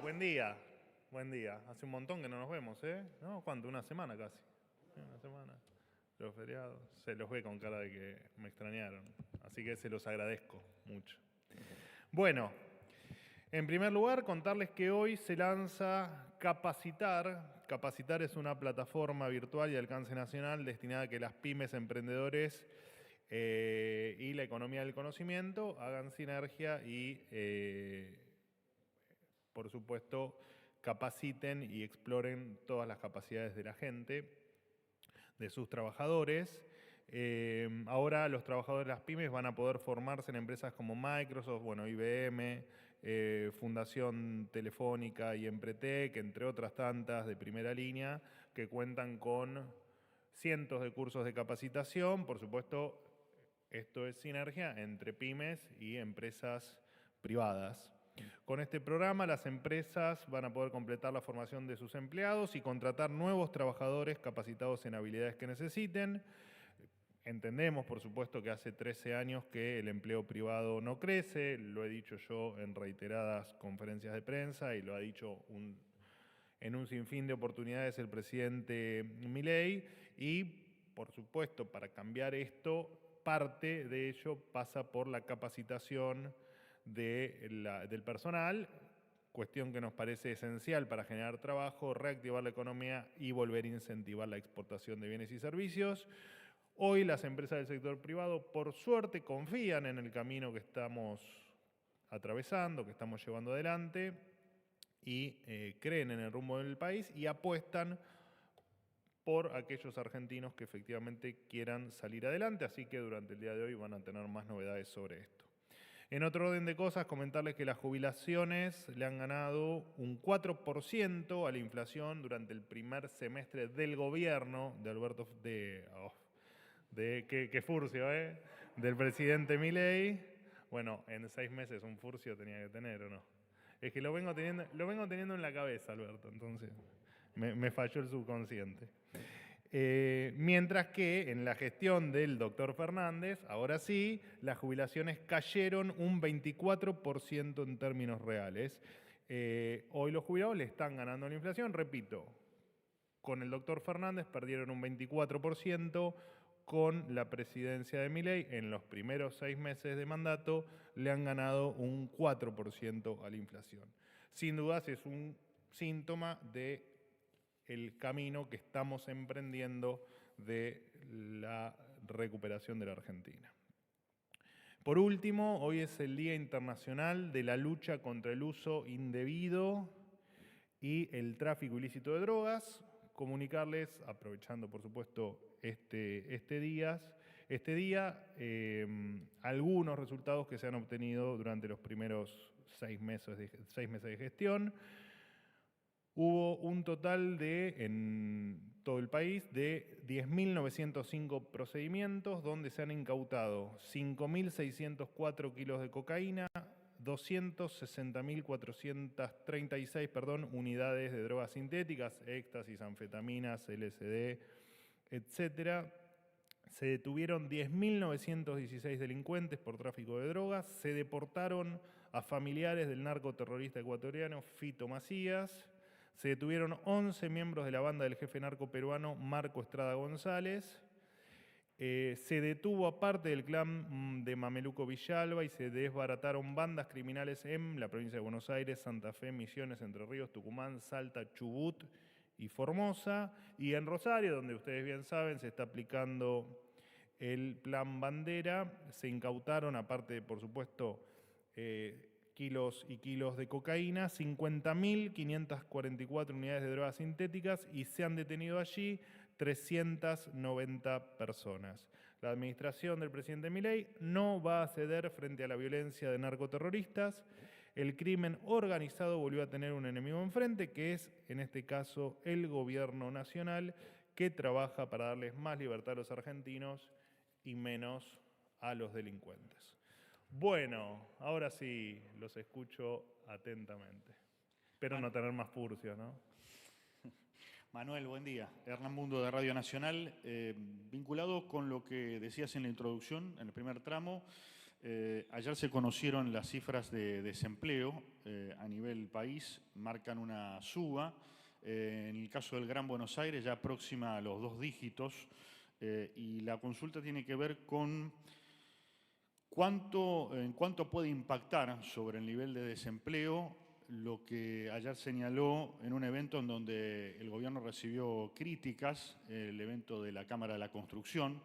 Buen día, buen día. Hace un montón que no nos vemos, ¿eh? ¿No? ¿Cuánto? Una semana casi. Una semana. Los feriados. Se los ve con cara de que me extrañaron. Así que se los agradezco mucho. Bueno, en primer lugar, contarles que hoy se lanza Capacitar. Capacitar es una plataforma virtual y de alcance nacional destinada a que las pymes, emprendedores y la economía del conocimiento hagan sinergia y por supuesto, capaciten y exploren todas las capacidades de la gente, de sus trabajadores. Ahora los trabajadores de las pymes van a poder formarse en empresas como Microsoft, bueno, IBM, Fundación Telefónica y Empretec, entre otras tantas de primera línea, que cuentan con cientos de cursos de capacitación. Por supuesto, esto es sinergia entre pymes y empresas privadas. Con este programa, las empresas van a poder completar la formación de sus empleados y contratar nuevos trabajadores capacitados en habilidades que necesiten. Entendemos, por supuesto, que hace 13 años que el empleo privado no crece, lo he dicho yo en reiteradas conferencias de prensa y lo ha dicho en un sinfín de oportunidades el presidente Milei, y, por supuesto, para cambiar esto, parte de ello pasa por la capacitación del personal, cuestión que nos parece esencial para generar trabajo, reactivar la economía y volver a incentivar la exportación de bienes y servicios. Hoy las empresas del sector privado, por suerte, confían en el camino que estamos atravesando, que estamos llevando adelante, y creen en el rumbo del país y apuestan por aquellos argentinos que efectivamente quieran salir adelante, así que durante el día de hoy van a tener más novedades sobre esto. En otro orden de cosas, comentarles que las jubilaciones le han ganado un 4% a la inflación durante el primer semestre del gobierno de Alberto, qué furcio, ¿eh? Del presidente Milei. Bueno, en 6 meses un furcio tenía que tener, ¿o no? Es que lo vengo teniendo en la cabeza, Alberto, entonces me falló el subconsciente. Mientras que en la gestión del doctor Fernández, ahora sí, las jubilaciones cayeron un 24% en términos reales. Hoy los jubilados le están ganando la inflación, repito, con el doctor Fernández perdieron un 24%, con la presidencia de Milei en los primeros 6 meses de mandato le han ganado un 4% a la inflación. Sin dudas es un síntoma de el camino que estamos emprendiendo de la recuperación de la Argentina. Por último, hoy es el Día Internacional de la Lucha contra el Uso Indebido y el Tráfico Ilícito de Drogas. Comunicarles, aprovechando por supuesto este día, algunos resultados que se han obtenido durante los primeros 6 meses de gestión. Hubo un total en todo el país de 10.905 procedimientos donde se han incautado 5.604 kilos de cocaína, 260.436 unidades de drogas sintéticas, éxtasis, anfetaminas, LSD, etc. Se detuvieron 10.916 delincuentes por tráfico de drogas, se deportaron a familiares del narcoterrorista ecuatoriano Fito Macías. Se detuvieron 11 miembros de la banda del jefe narco peruano Marco Estrada González. Se detuvo a parte del clan de Mameluco Villalba y se desbarataron bandas criminales en la provincia de Buenos Aires, Santa Fe, Misiones, Entre Ríos, Tucumán, Salta, Chubut y Formosa. Y en Rosario, donde ustedes bien saben, se está aplicando el Plan Bandera. Se incautaron, aparte, por supuesto, kilos y kilos de cocaína, 50.544 unidades de drogas sintéticas y se han detenido allí 390 personas. La administración del presidente Milei no va a ceder frente a la violencia de narcoterroristas. El crimen organizado volvió a tener un enemigo enfrente, que es, en este caso, el gobierno nacional, que trabaja para darles más libertad a los argentinos y menos a los delincuentes. Bueno, ahora sí los escucho atentamente. Espero no tener más furcios, ¿no? Manuel, buen día. Hernán Mundo de Radio Nacional. Vinculado con lo que decías en la introducción, en el primer tramo, Ayer se conocieron las cifras de desempleo a nivel país, marcan una suba. En el caso del Gran Buenos Aires ya próxima a los 2 dígitos y la consulta tiene que ver con en cuánto puede impactar sobre el nivel de desempleo lo que ayer señaló en un evento en donde el gobierno recibió críticas, el evento de la Cámara de la Construcción.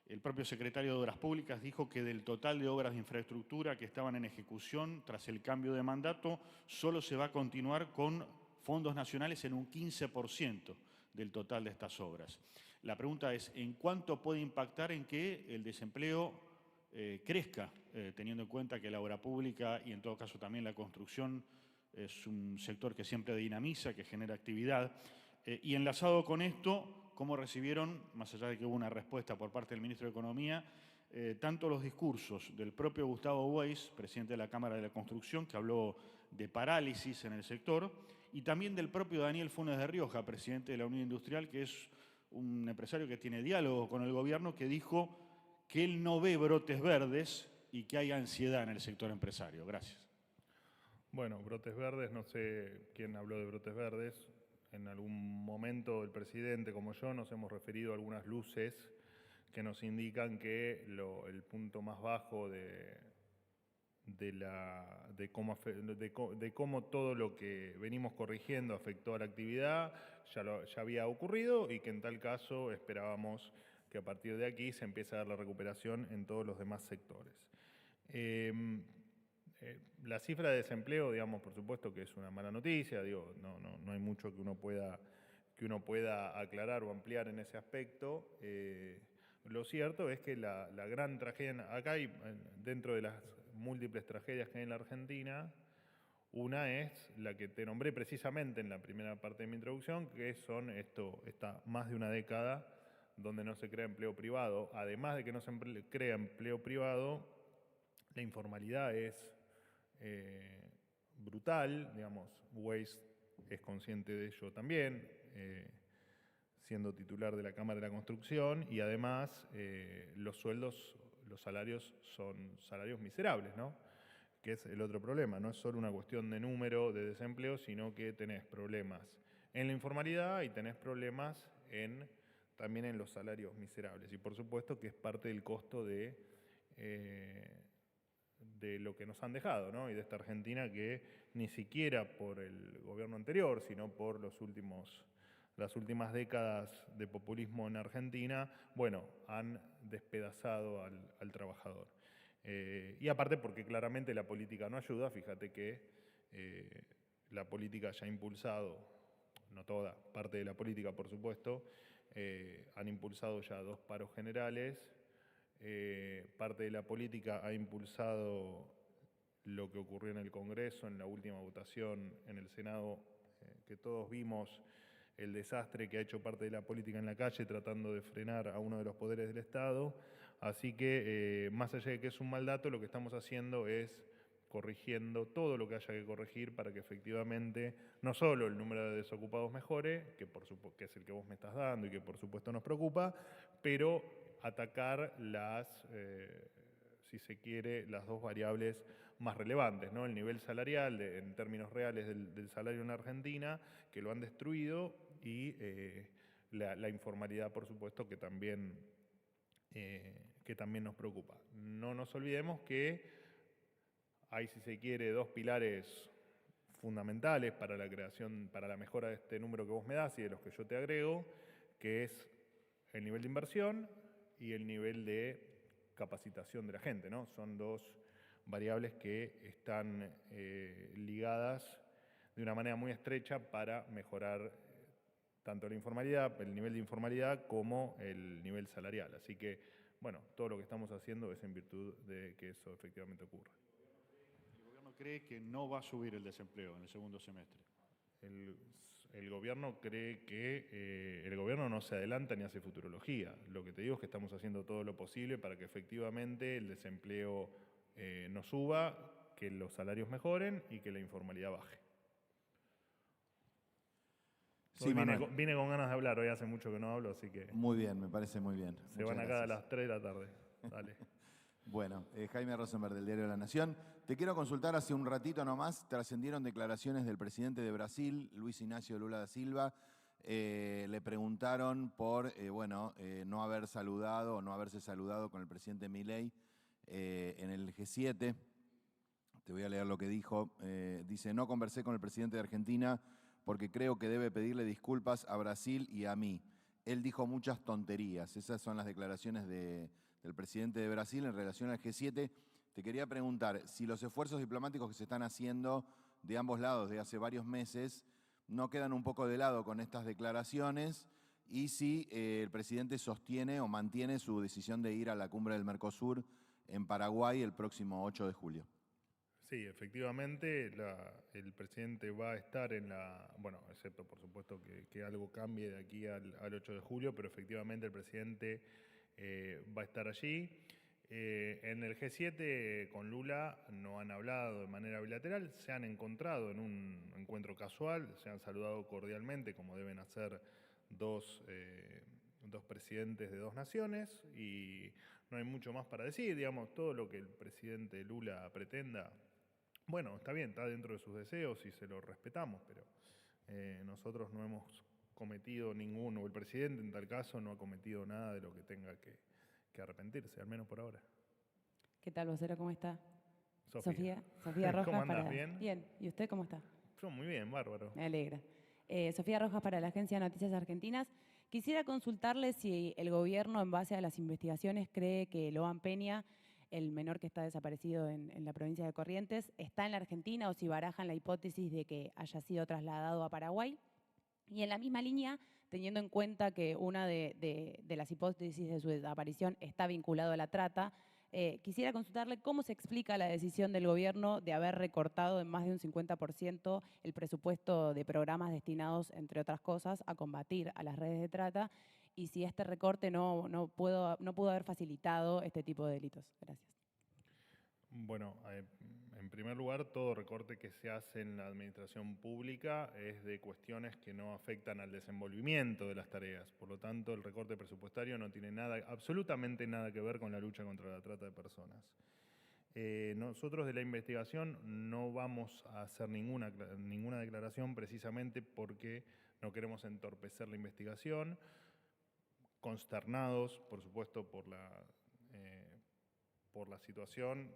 El propio secretario de Obras Públicas dijo que del total de obras de infraestructura que estaban en ejecución tras el cambio de mandato, solo se va a continuar con fondos nacionales en un 15% del total de estas obras. La pregunta es, ¿en cuánto puede impactar en que el desempleo crezca, teniendo en cuenta que la obra pública y en todo caso también la construcción es un sector que siempre dinamiza, que genera actividad? Y enlazado con esto, ¿cómo recibieron, más allá de que hubo una respuesta por parte del ministro de Economía, tanto los discursos del propio Gustavo Weiss, presidente de la Cámara de la Construcción, que habló de parálisis en el sector, y también del propio Daniel Funes de Rioja, presidente de la Unión Industrial, que es un empresario que tiene diálogo con el gobierno, que dijo que él no ve brotes verdes y que hay ansiedad en el sector empresario? Gracias. Bueno, brotes verdes, no sé quién habló de brotes verdes. En algún momento el presidente, como yo, nos hemos referido a algunas luces que nos indican que el punto más bajo de cómo todo lo que venimos corrigiendo afectó a la actividad ya había ocurrido y que en tal caso esperábamos que a partir de aquí se empiece a dar la recuperación en todos los demás sectores. La cifra de desempleo, digamos, por supuesto que es una mala noticia, no hay mucho que uno pueda aclarar o ampliar en ese aspecto. Lo cierto es que la gran tragedia, acá hay, dentro de las múltiples tragedias que hay en la Argentina, una es la que te nombré precisamente en la primera parte de mi introducción, que está más de una década donde no se crea empleo privado. Además de que no se crea empleo privado, la informalidad es brutal, digamos. Weiss es consciente de ello también, siendo titular de la Cámara de la Construcción, y además los salarios son salarios miserables, ¿no? Que es el otro problema. No es solo una cuestión de número de desempleo, sino que tenés problemas en la informalidad y tenés problemas también en los salarios miserables. Y por supuesto que es parte del costo de lo que nos han dejado, ¿no? Y de esta Argentina que ni siquiera por el gobierno anterior, sino por las últimas décadas de populismo en Argentina, bueno, han despedazado al trabajador. Y aparte porque claramente la política no ayuda, fíjate que la política ya ha impulsado, no toda, parte de la política por supuesto, han impulsado ya 2 paros generales, parte de la política ha impulsado lo que ocurrió en el Congreso, en la última votación en el Senado, que todos vimos el desastre que ha hecho parte de la política en la calle tratando de frenar a uno de los poderes del Estado. Así que, más allá de que es un mal dato, lo que estamos haciendo es corrigiendo todo lo que haya que corregir para que efectivamente no solo el número de desocupados mejore, que es el que vos me estás dando y que por supuesto nos preocupa, pero atacar si se quiere, las 2 variables más relevantes, ¿no? El nivel salarial en términos reales del salario en Argentina, que lo han destruido, y la informalidad, por supuesto, que también nos preocupa. No nos olvidemos que hay, si se quiere, 2 pilares fundamentales para la mejora de este número que vos me das y de los que yo te agrego, que es el nivel de inversión y el nivel de capacitación de la gente, ¿no? Son 2 variables que están ligadas de una manera muy estrecha para mejorar tanto la informalidad, el nivel de informalidad, como el nivel salarial. Así que, bueno, todo lo que estamos haciendo es en virtud de que eso efectivamente ocurra. ¿El gobierno cree que no va a subir el desempleo en el segundo semestre? El gobierno cree que el gobierno no se adelanta ni hace futurología. Lo que te digo es que estamos haciendo todo lo posible para que efectivamente el desempleo no suba, que los salarios mejoren y que la informalidad baje. Sí, Manuel. Vine con ganas de hablar, hoy hace mucho que no hablo, así que... Muy bien, me parece muy bien. Se van acá a las 3 de la tarde. Dale. Bueno, Jaime Rosenberg del diario La Nación. Te quiero consultar, hace un ratito nomás trascendieron declaraciones del presidente de Brasil, Luis Ignacio Lula da Silva. Le preguntaron por no haber saludado o no haberse saludado con el presidente Milei en el G7. Te voy a leer lo que dijo. Dice, no conversé con el presidente de Argentina porque creo que debe pedirle disculpas a Brasil y a mí. Él dijo muchas tonterías. Esas son las declaraciones del presidente de Brasil en relación al G7. Te quería preguntar si los esfuerzos diplomáticos que se están haciendo de ambos lados de hace varios meses no quedan un poco de lado con estas declaraciones y si el presidente sostiene o mantiene su decisión de ir a la cumbre del Mercosur en Paraguay el próximo 8 de julio. Sí, efectivamente, el presidente va a estar en excepto por supuesto que algo cambie de aquí al 8 de julio, pero efectivamente el presidente va a estar allí. En el G7 con Lula no han hablado de manera bilateral, se han encontrado en un encuentro casual, se han saludado cordialmente como deben hacer dos presidentes de dos naciones y no hay mucho más para decir, digamos, todo lo que el presidente Lula pretenda. Bueno, está bien, está dentro de sus deseos y se lo respetamos, pero nosotros no hemos cometido ninguno, o el presidente en tal caso no ha cometido nada de lo que tenga que arrepentirse, al menos por ahora. ¿Qué tal, vocero? ¿Cómo está? Sofía Rojas. ¿Cómo andás? ¿Bien? Bien. ¿Y usted cómo está? Yo muy bien, bárbaro. Me alegra. Sofía Rojas para la Agencia de Noticias Argentinas. Quisiera consultarle si el gobierno, en base a las investigaciones, cree que Loan Peña, el menor que está desaparecido en la provincia de Corrientes, está en la Argentina o si barajan la hipótesis de que haya sido trasladado a Paraguay. Y en la misma línea, teniendo en cuenta que una de las hipótesis de su desaparición está vinculado a la trata, quisiera consultarle cómo se explica la decisión del gobierno de haber recortado en más de un 50% el presupuesto de programas destinados, entre otras cosas, a combatir a las redes de trata y si este recorte no pudo haber facilitado este tipo de delitos. Gracias. Bueno, en primer lugar, todo recorte que se hace en la administración pública es de cuestiones que no afectan al desenvolvimiento de las tareas. Por lo tanto, el recorte presupuestario no tiene absolutamente nada que ver con la lucha contra la trata de personas. Nosotros de la investigación no vamos a hacer ninguna declaración precisamente porque no queremos entorpecer la investigación, consternados, por supuesto, por la situación.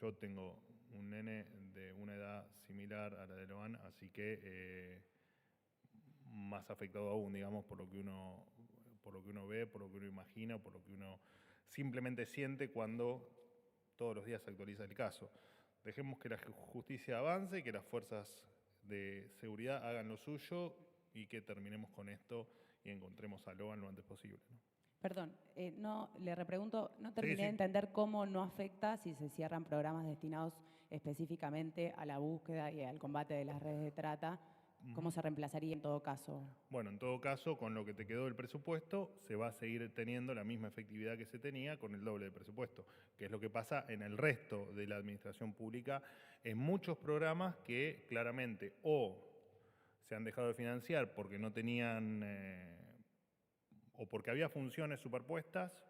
Yo tengo un nene de una edad similar a la de Loan, así que más afectado aún, digamos, por lo que uno ve, por lo que uno imagina, por lo que uno simplemente siente cuando todos los días se actualiza el caso. Dejemos que la justicia avance, que las fuerzas de seguridad hagan lo suyo y que terminemos con esto y encontremos a Loan lo antes posible, ¿no? Perdón, le repregunto, no terminé de entender cómo no afecta si se cierran programas destinados específicamente a la búsqueda y al combate de las redes de trata. ¿Cómo se reemplazaría en todo caso? Bueno, en todo caso, con lo que te quedó del presupuesto, se va a seguir teniendo la misma efectividad que se tenía con el doble de presupuesto, que es lo que pasa en el resto de la administración pública, en muchos programas que claramente o se han dejado de financiar porque no tenían... o porque había funciones superpuestas,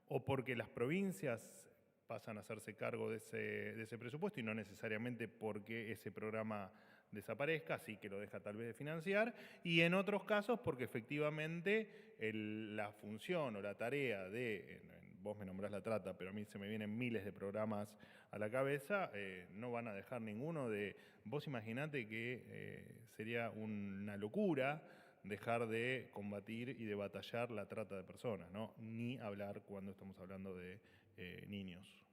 o porque las provincias pasan a hacerse cargo de ese presupuesto y no necesariamente porque ese programa desaparezca, así que lo deja tal vez de financiar, y en otros casos porque efectivamente la función o la tarea vos me nombrás la trata, pero a mí se me vienen miles de programas a la cabeza, no van a dejar ninguno de... Vos imaginate que sería una locura dejar de combatir y de batallar la trata de personas, ¿no? Ni hablar cuando estamos hablando de niños.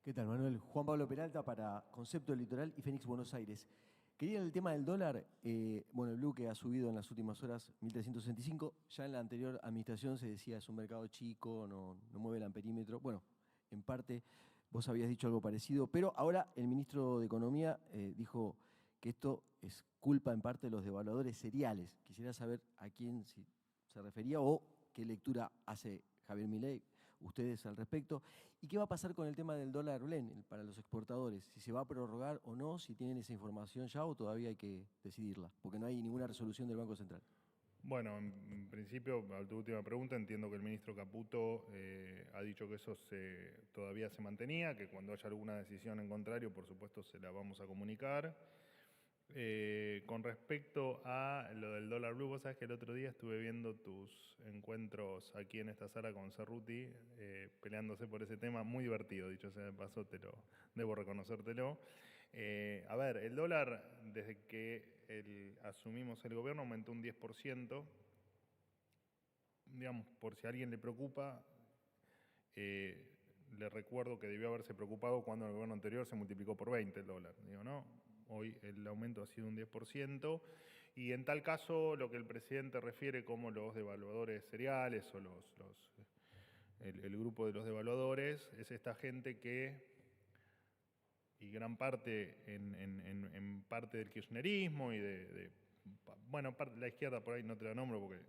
¿Qué tal, Manuel? Juan Pablo Peralta para Concepto Litoral y Fénix Buenos Aires. Quería el tema del dólar, el blue que ha subido en las últimas horas, 1.365, ya en la anterior administración se decía es un mercado chico, no mueve el amperímetro. Bueno, en parte vos habías dicho algo parecido, pero ahora el ministro de Economía dijo que esto es culpa en parte de los devaluadores seriales. Quisiera saber a quién se refería o qué lectura hace Javier Milei, ustedes al respecto. ¿Y qué va a pasar con el tema del dólar blend para los exportadores? Si se va a prorrogar o no, si tienen esa información ya o todavía hay que decidirla, porque no hay ninguna resolución del Banco Central. Bueno, en principio, a tu última pregunta, entiendo que el ministro Caputo ha dicho que eso todavía se mantenía, que cuando haya alguna decisión en contrario, por supuesto, se la vamos a comunicar. Con respecto a lo del dólar blue, vos sabés que el otro día estuve viendo tus encuentros aquí en esta sala con Cerruti, peleándose por ese tema, muy divertido, dicho sea de paso, debo reconocértelo. A ver, el dólar, desde que asumimos el gobierno, aumentó un 10%. Digamos, por si a alguien le preocupa, le recuerdo que debió haberse preocupado cuando en el gobierno anterior se multiplicó por 20 el dólar. Digo, ¿no? Hoy el aumento ha sido un 10%. Y en tal caso, lo que el presidente refiere como los devaluadores seriales o el grupo de los devaluadores, es esta gente que, y gran parte en parte del kirchnerismo y bueno, parte de la izquierda por ahí no te la nombro porque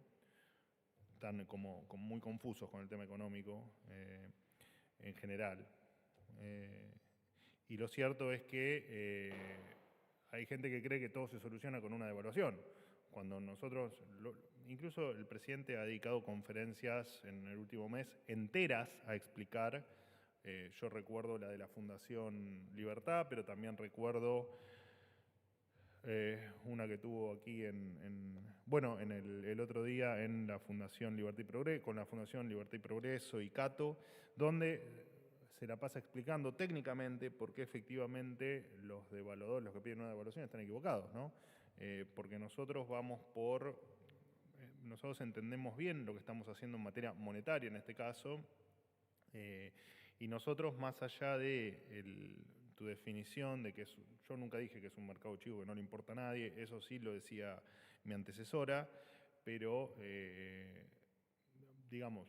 están como muy confusos con el tema económico en general. Y lo cierto es que hay gente que cree que todo se soluciona con una devaluación, cuando nosotros, incluso el presidente ha dedicado conferencias en el último mes enteras a explicar. Yo recuerdo la de la Fundación Libertad, pero también recuerdo una que tuvo aquí el otro día en la Fundación Libertad y Progreso, con la Fundación Libertad y Progreso y Cato, donde se la pasa explicando técnicamente por qué efectivamente los devaluadores, los que piden una devaluación, están equivocados, ¿no? Porque nosotros nosotros entendemos bien lo que estamos haciendo en materia monetaria en este caso, y nosotros, más allá de tu definición de que yo nunca dije que es un mercado chico que no le importa a nadie, eso sí lo decía mi antecesora, pero digamos,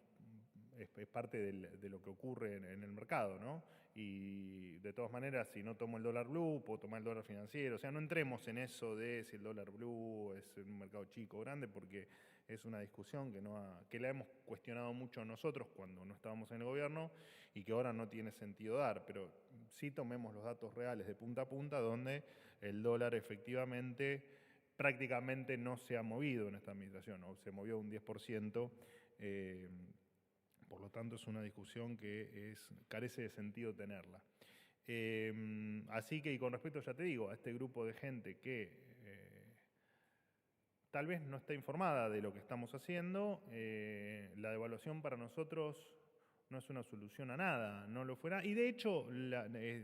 es parte de lo que ocurre en el mercado, ¿no? Y de todas maneras, si no tomo el dólar blue, puedo tomar el dólar financiero. O sea, no entremos en eso de si el dólar blue es un mercado chico o grande, porque es una discusión que la hemos cuestionado mucho nosotros cuando no estábamos en el gobierno y que ahora no tiene sentido dar. Pero sí tomemos los datos reales de punta a punta, donde el dólar efectivamente prácticamente no se ha movido en esta administración, o se movió un 10%. Por lo tanto, es una discusión que carece de sentido tenerla. Así que, y con respecto, ya te digo, a este grupo de gente que tal vez no está informada de lo que estamos haciendo, la devaluación para nosotros no es una solución a nada, no lo fuera. Y de hecho,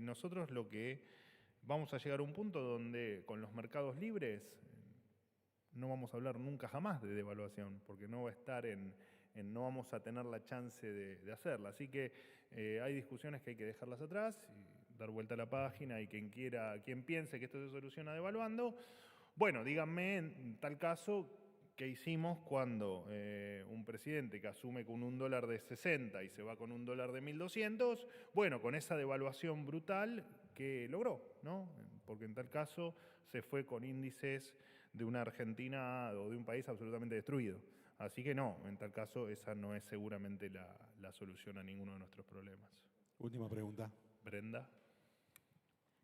nosotros lo que vamos a llegar a un punto donde con los mercados libres no vamos a hablar nunca jamás de devaluación, porque no va a estar no vamos a tener la chance de hacerla. Así que hay discusiones que hay que dejarlas atrás, y dar vuelta a la página, y quien piense que esto se soluciona devaluando, bueno, díganme en tal caso qué hicimos cuando un presidente que asume con un dólar de 60 y se va con un dólar de 1.200, bueno, con esa devaluación brutal que logró, ¿no? Porque en tal caso se fue con índices de una Argentina o de un país absolutamente destruido. Así que no, en tal caso esa no es seguramente la solución a ninguno de nuestros problemas. Última pregunta. Brenda.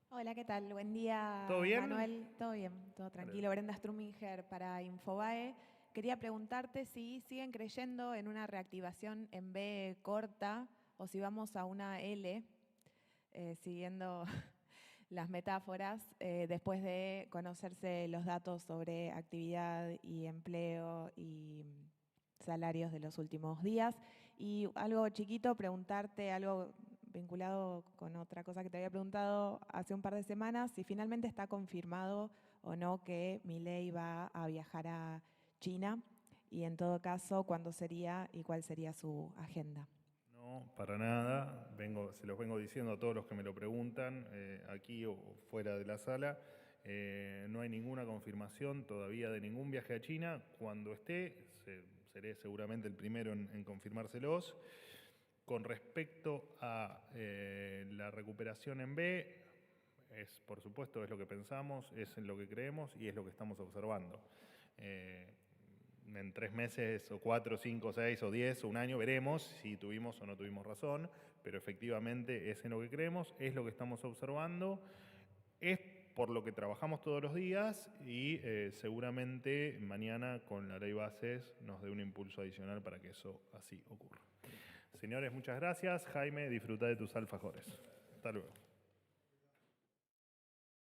Hola, ¿qué tal? Buen día, ¿Todo bien? Manuel. Todo bien, todo tranquilo. Brenda Struminger para Infobae. Quería preguntarte si siguen creyendo en una reactivación en B corta o si vamos a una L, siguiendo las metáforas, después de conocerse los datos sobre actividad y empleo y salarios de los últimos días. Y algo chiquito, preguntarte algo vinculado con otra cosa que te había preguntado hace un par de semanas, si finalmente está confirmado o no que Milei va a viajar a China, y en todo caso, ¿cuándo sería y cuál sería su agenda? No, para nada. Se los vengo diciendo a todos los que me lo preguntan, aquí o fuera de la sala. No hay ninguna confirmación todavía de ningún viaje a China. Cuando esté, seré seguramente el primero en confirmárselos. Con respecto a la recuperación en B, por supuesto, es lo que pensamos, es en lo que creemos y es lo que estamos observando. En 3 meses, o 4, 5, 6, o 10, o un año, veremos si tuvimos o no tuvimos razón, pero efectivamente es en lo que creemos, es lo que estamos observando. Es por lo que trabajamos todos los días y seguramente mañana con la ley bases nos dé un impulso adicional para que eso así ocurra. Señores, muchas gracias. Jaime, disfruta de tus alfajores. Hasta luego.